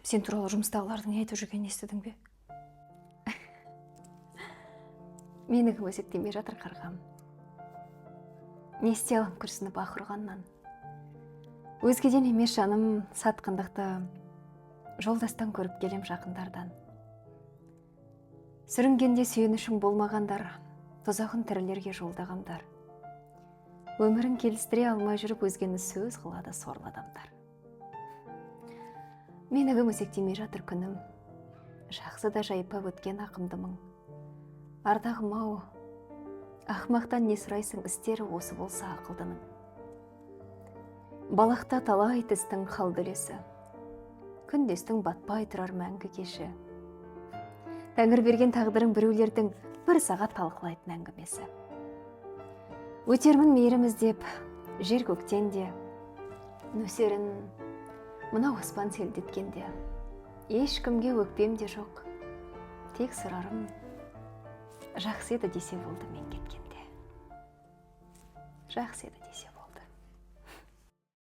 сен туралы жұмыстағылардың не айтып жүргенін естідің бе? Мені кім өсектемей жатыр қарғам. Не істей алам күрсініп аһ ұрғаннан. Өзгеден емес жаным, сатқындықты жолдастан көріп келем жақындардан. Сүрінгенде сүйенішің болмағандар, тұзағын тірілерге жолдағандар. Өмірін келістіре алмай жүріп өзгені сөз қылады сорлы адамдар. Мені кім өсектемей жатыр күнім, жақсы да жайпап өткен ақымдымың. Ардағым ау, ақмақтан не сұрайсың, істері осы болса ақылдының. Балақта талай тістің қалды үлесі, күндестің батпай тұрар мәңгі кеші. Тәңір берген тағдырың біреулердің бір сағат талқылайтын әңгімесі. Өтермін мейірім іздеп, жер көктен де, нөсерін мына аспан селдеткенде. Ешкімге өкпем де жоқ, тек сұрарым, жақсы еді десе болды мен кеткенде. Жақсы еді десе